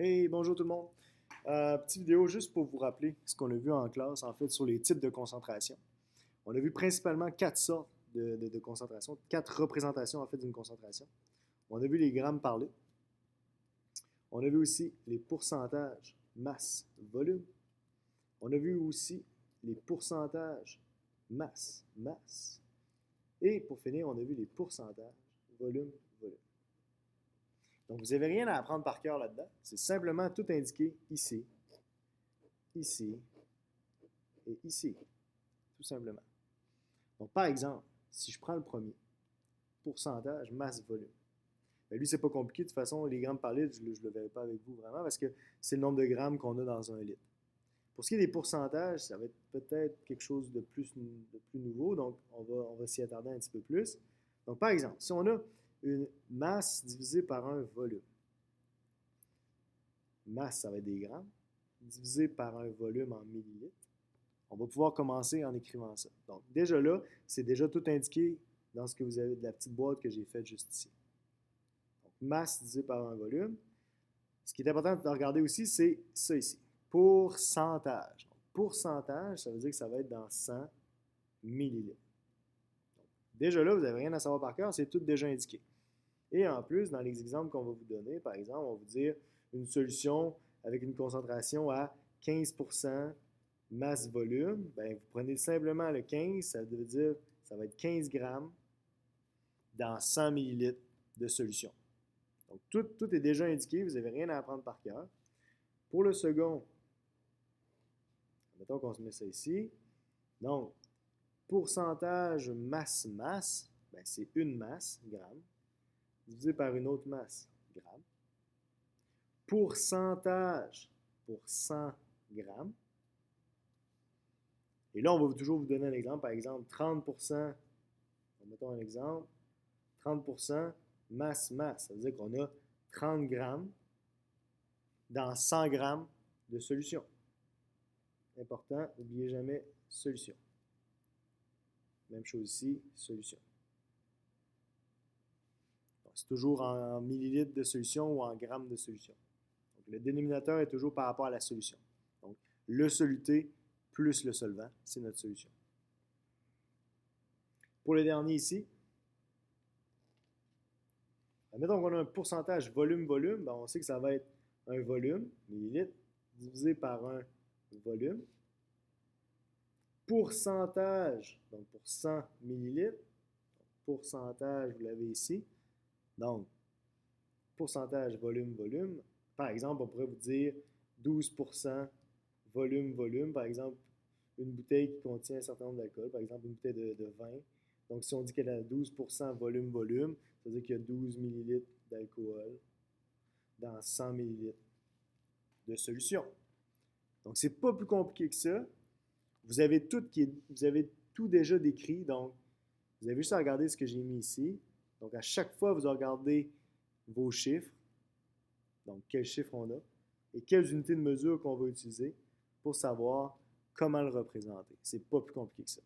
Hey, bonjour tout le monde. Petite vidéo juste pour vous rappeler ce qu'on a vu en classe, en fait, sur les types de concentration. On a vu principalement quatre sortes de concentration, quatre représentations en fait d'une concentration. On a vu les grammes par litre. On a vu aussi les pourcentages masse, volume. On a vu aussi les pourcentages masse, masse. Et pour finir, on a vu les pourcentages volume, volume. Donc, vous n'avez rien à apprendre par cœur là-dedans. C'est simplement tout indiqué ici, ici et ici, tout simplement. Donc, par exemple, si je prends le premier, pourcentage, masse, volume. Bien, lui, c'est pas compliqué. De toute façon, les grammes par litre, je ne le verrai pas avec vous vraiment parce que c'est le nombre de grammes qu'on a dans un litre. Pour ce qui est des pourcentages, ça va être peut-être quelque chose de plus nouveau, donc on va s'y attarder un petit peu plus. Donc, par exemple, si on a une masse divisée par un volume, masse, ça va être des grammes, divisé par un volume en millilitres, on va pouvoir commencer en écrivant ça. Donc, déjà là, c'est déjà tout indiqué dans ce que vous avez de la petite boîte que j'ai faite juste ici. Donc, masse divisé par un volume. Ce qui est important de regarder aussi, c'est ça ici. Pourcentage. Donc, pourcentage, ça veut dire que ça va être dans 100 millilitres. Donc, déjà là, vous n'avez rien à savoir par cœur, c'est tout déjà indiqué. Et en plus, dans les exemples qu'on va vous donner, par exemple, on va vous dire une solution avec une concentration à 15% masse-volume. Bien, vous prenez simplement le 15, ça veut dire ça va être 15 grammes dans 100 millilitres de solution. Donc, tout est déjà indiqué, vous n'avez rien à apprendre par cœur. Pour le second, mettons qu'on se met ça ici. Donc, pourcentage masse-masse, ben, c'est une masse, gramme, divisé par une autre masse, gramme. Pourcentage pour 100 grammes. Et là, on va toujours vous donner un exemple. Par exemple, 30%, mettons un exemple, 30% masse-masse. Ça veut dire qu'on a 30 grammes dans 100 grammes de solution. Important, n'oubliez jamais solution. Même chose ici, solution. C'est toujours en millilitres de solution ou en grammes de solution. Donc, le dénominateur est toujours par rapport à la solution. Donc, le soluté plus le solvant, c'est notre solution. Pour le dernier ici, admettons qu'on a un pourcentage volume-volume, ben on sait que ça va être un volume, millilitres, divisé par un volume. Pourcentage, donc pour 100 millilitres, pourcentage, vous l'avez ici. Donc, pourcentage volume-volume. Par exemple, on pourrait vous dire 12% volume-volume. Par exemple, une bouteille qui contient un certain nombre d'alcool, par exemple une bouteille de vin. Donc, si on dit qu'elle a 12% volume-volume, ça veut dire qu'il y a 12 millilitres d'alcool dans 100 millilitres de solution. Donc, c'est pas plus compliqué que ça. Vous avez tout déjà décrit. Donc, vous avez juste à regarder ce que j'ai mis ici. Donc, à chaque fois, vous regardez vos chiffres. Donc, quels chiffres on a et quelles unités de mesure qu'on va utiliser pour savoir comment le représenter. C'est pas plus compliqué que ça.